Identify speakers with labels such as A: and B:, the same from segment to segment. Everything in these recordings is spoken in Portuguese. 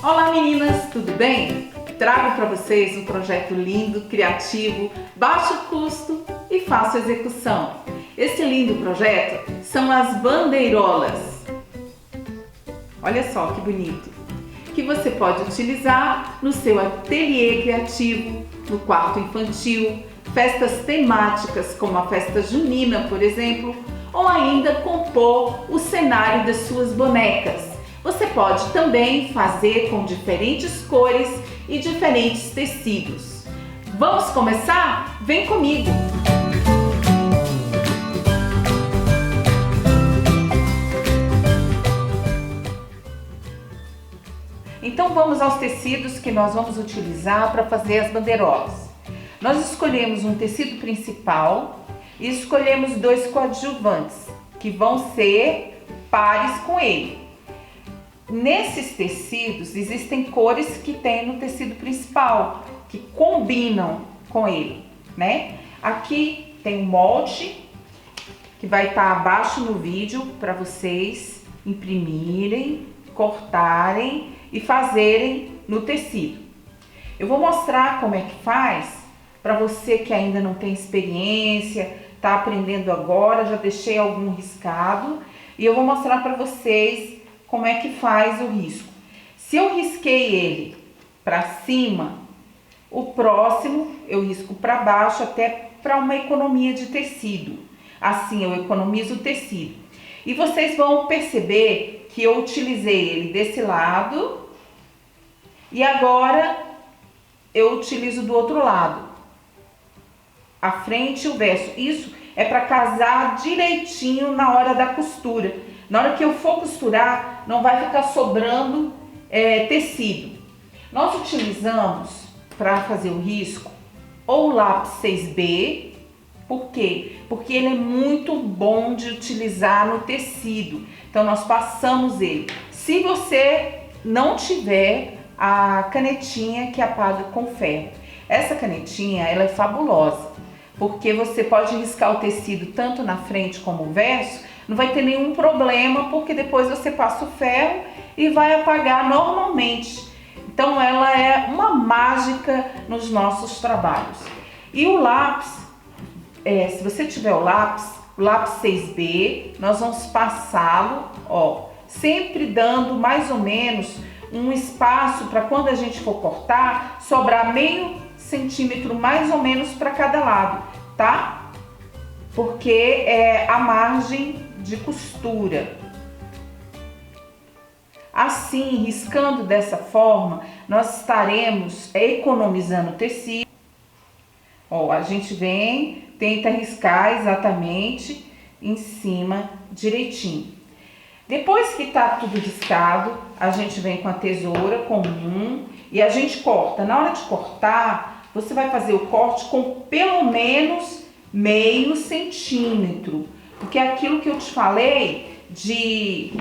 A: Olá meninas, tudo bem? Trago para vocês um projeto lindo, criativo, baixo custo e fácil execução. Esse lindo projeto são as bandeirolas. Olha só que bonito! Que você pode utilizar no seu ateliê criativo, no quarto infantil, festas temáticas como a festa junina, por exemplo, ou ainda compor o cenário das suas bonecas. Você pode também fazer com diferentes cores e diferentes tecidos. Vamos começar? Vem comigo! Então vamos aos tecidos que nós vamos utilizar para fazer as bandeirolas. Nós escolhemos um tecido principal e escolhemos dois coadjuvantes, que vão ser pares com ele. Nesses tecidos existem cores que tem no tecido principal, que combinam com ele, né? Aqui tem um molde que vai estar abaixo no vídeo para vocês imprimirem, cortarem e fazerem no tecido. Eu vou mostrar como é que faz para você que ainda não tem experiência, está aprendendo agora, já deixei algum riscado e eu vou mostrar para vocês como é que faz o risco. Se eu risquei ele para cima, o próximo eu risco para baixo, até para uma economia de tecido. Assim eu economizo o tecido. E vocês vão perceber que eu utilizei ele desse lado e agora eu utilizo do outro lado. A frente e o verso. Isso é para casar direitinho na hora da costura. Na hora que eu for costurar, não vai ficar sobrando tecido. Nós utilizamos para fazer o risco ou o lápis 6B. Por quê? Porque ele é muito bom de utilizar no tecido. Então nós passamos ele. Se você não tiver a canetinha que apaga com ferro, essa canetinha ela é fabulosa, porque você pode riscar o tecido tanto na frente como o verso, não vai ter nenhum problema, porque depois você passa o ferro e vai apagar normalmente. Então ela é uma mágica nos nossos trabalhos. E o lápis, se você tiver o lápis 6B, nós vamos passá-lo, ó, sempre dando mais ou menos um espaço para quando a gente for cortar, sobrar meio centímetro mais ou menos para cada lado, tá? Porque é a margem de costura. Assim, riscando dessa forma, nós estaremos economizando tecido. Ó, a gente vem, tenta riscar exatamente em cima direitinho. Depois que tá tudo riscado, a gente vem com a tesoura comum e a gente corta. Na hora de cortar, você vai fazer o corte com pelo menos meio centímetro. Porque é aquilo que eu te falei de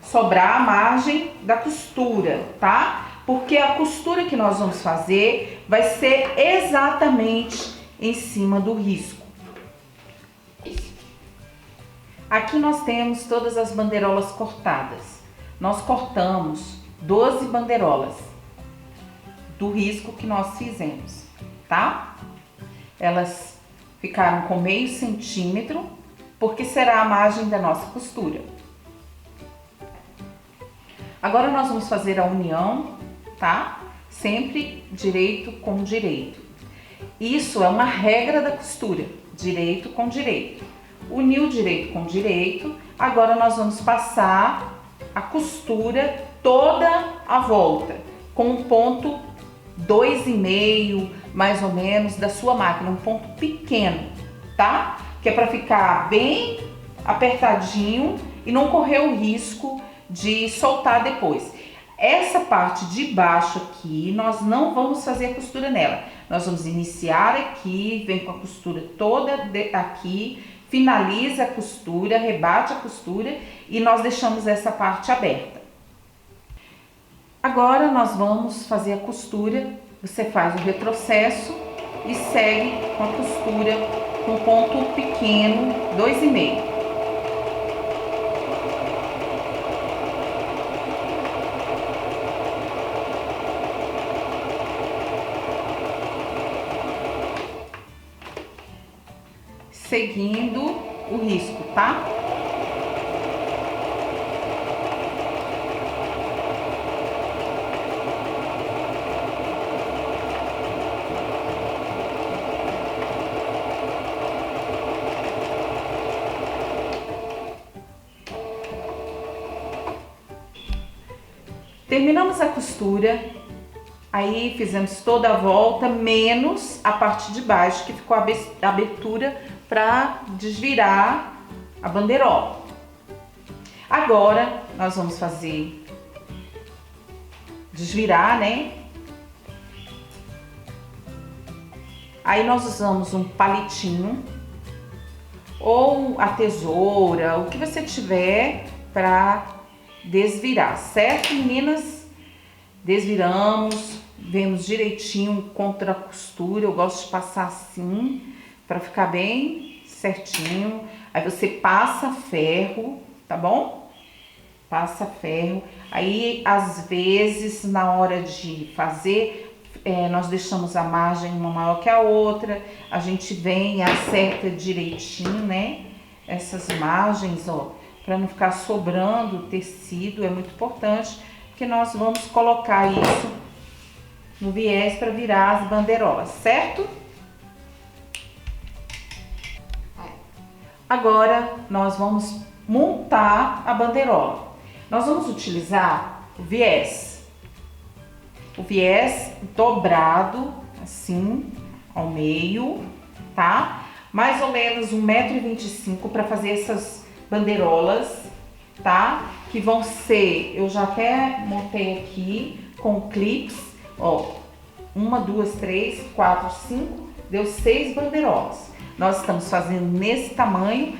A: sobrar a margem da costura, tá? Porque a costura que nós vamos fazer vai ser exatamente em cima do risco. Aqui nós temos todas as bandeirolas cortadas. Nós cortamos 12 bandeirolas do risco que nós fizemos, tá? Elas ficaram com meio centímetro, porque será a margem da nossa costura. Agora nós vamos fazer a união, tá? Sempre direito com direito. Isso é uma regra da costura, direito com direito. Uniu direito com direito, agora nós vamos passar a costura toda a volta, com um ponto 2,5, mais ou menos, da sua máquina, um ponto pequeno, tá? Que é para ficar bem apertadinho e não correr o risco de soltar depois. Essa parte de baixo aqui, nós não vamos fazer a costura nela. Nós vamos iniciar aqui, vem com a costura toda aqui, finaliza a costura, rebate a costura e nós deixamos essa parte aberta. Agora nós vamos fazer a costura. Você faz o retrocesso e segue com a costura com ponto pequeno, 2,5. seguindo o risco, tá? Terminamos a costura, aí fizemos toda a volta, menos a parte de baixo, que ficou a abertura para desvirar a bandeirola. Agora, nós vamos fazer desvirar, né? Aí nós usamos um palitinho ou a tesoura, o que você tiver para desvirar, certo, meninas? Desviramos, vemos direitinho contra a costura. Eu gosto de passar assim para ficar bem certinho. Aí você passa ferro, tá bom? Passa ferro. Aí às vezes na hora de fazer nós deixamos a margem uma maior que a outra. A gente vem e acerta direitinho, né? Essas margens, ó, para não ficar sobrando tecido. É muito importante, porque nós vamos colocar isso no viés para virar as bandeirolas, certo? Agora nós vamos montar a bandeirola. Nós vamos utilizar o viés dobrado assim ao meio, tá? Mais ou menos 1,25 m para fazer essas bandeirolas, tá? Que vão ser, eu já até montei aqui com clips, ó, 1, 2, 3, 4, 5, deu 6 bandeirolas. Nós estamos fazendo nesse tamanho,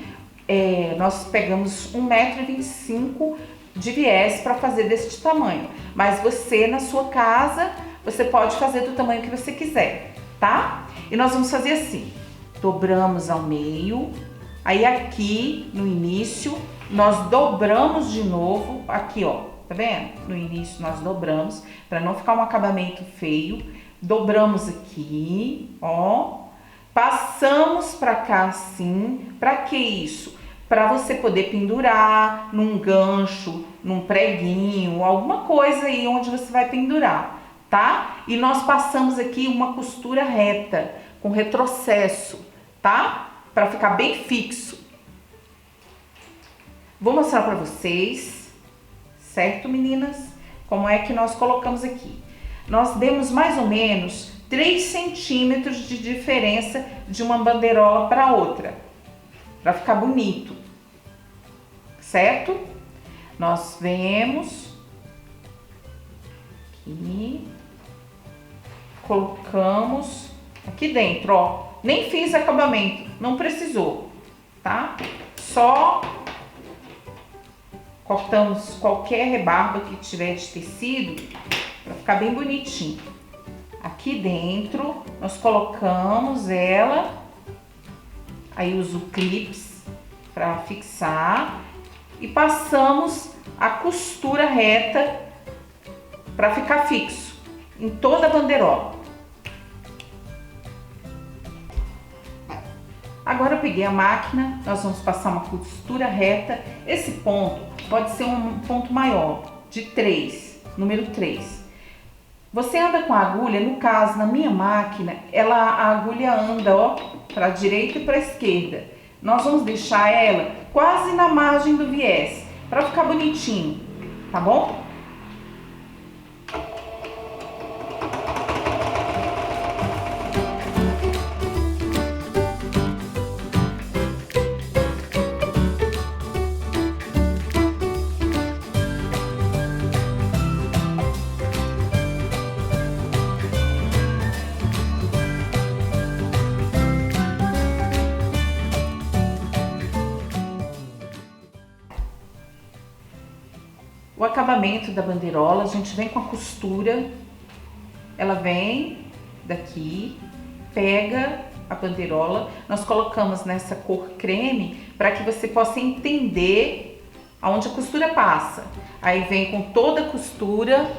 A: nós pegamos 1,25 m de viés para fazer deste tamanho. Mas você, na sua casa, você pode fazer do tamanho que você quiser, tá? E nós vamos fazer assim, dobramos ao meio. Aí aqui no início nós dobramos de novo, aqui ó, tá vendo? No início nós dobramos, para não ficar um acabamento feio. Dobramos aqui, ó. Passamos pra cá assim. Pra que isso? Pra você poder pendurar num gancho, num preguinho, alguma coisa aí onde você vai pendurar, tá? E nós passamos aqui uma costura reta, com retrocesso, tá? Para ficar bem fixo. Vou mostrar para vocês, certo, meninas? Como é que nós colocamos aqui. Nós demos mais ou menos 3 centímetros de diferença de uma bandeirola para outra, para ficar bonito, certo? Nós vemos aqui, colocamos aqui dentro, ó. Nem fiz acabamento, não precisou, tá? Só cortamos qualquer rebarba que tiver de tecido para ficar bem bonitinho. Aqui dentro nós colocamos ela, aí uso clips para fixar e passamos a costura reta para ficar fixo em toda a bandeirola. Agora eu peguei a máquina, nós vamos passar uma costura reta. Esse ponto pode ser um ponto maior, de 3, número 3. Você anda com a agulha, no caso, na minha máquina, a agulha anda, ó, para a direita e para a esquerda. Nós vamos deixar ela quase na margem do viés, para ficar bonitinho, tá bom? O acabamento da bandeirola, a gente vem com a costura, ela vem daqui, pega a bandeirola, nós colocamos nessa cor creme para que você possa entender aonde a costura passa. Aí vem com toda a costura,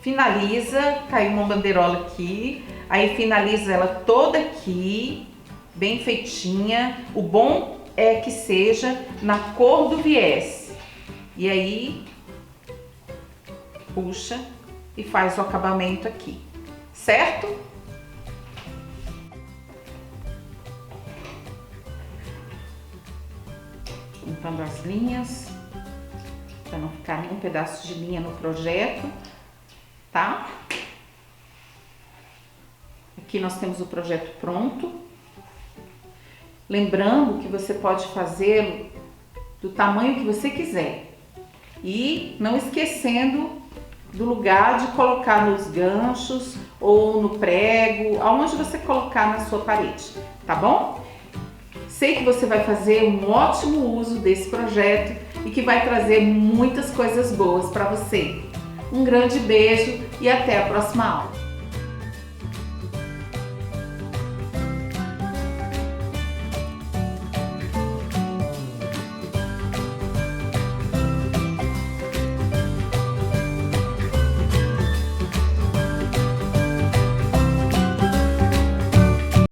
A: finaliza, caiu uma bandeirola aqui, aí finaliza ela toda aqui, bem feitinha. O bom é que seja na cor do viés. E aí, puxa e faz o acabamento aqui, certo? Juntando as linhas, para não ficar nenhum pedaço de linha no projeto, tá? Aqui nós temos o projeto pronto. Lembrando que você pode fazê-lo do tamanho que você quiser. E não esquecendo do lugar de colocar nos ganchos ou no prego, aonde você colocar na sua parede, tá bom? Sei que você vai fazer um ótimo uso desse projeto e que vai trazer muitas coisas boas para você. Um grande beijo e até a próxima aula!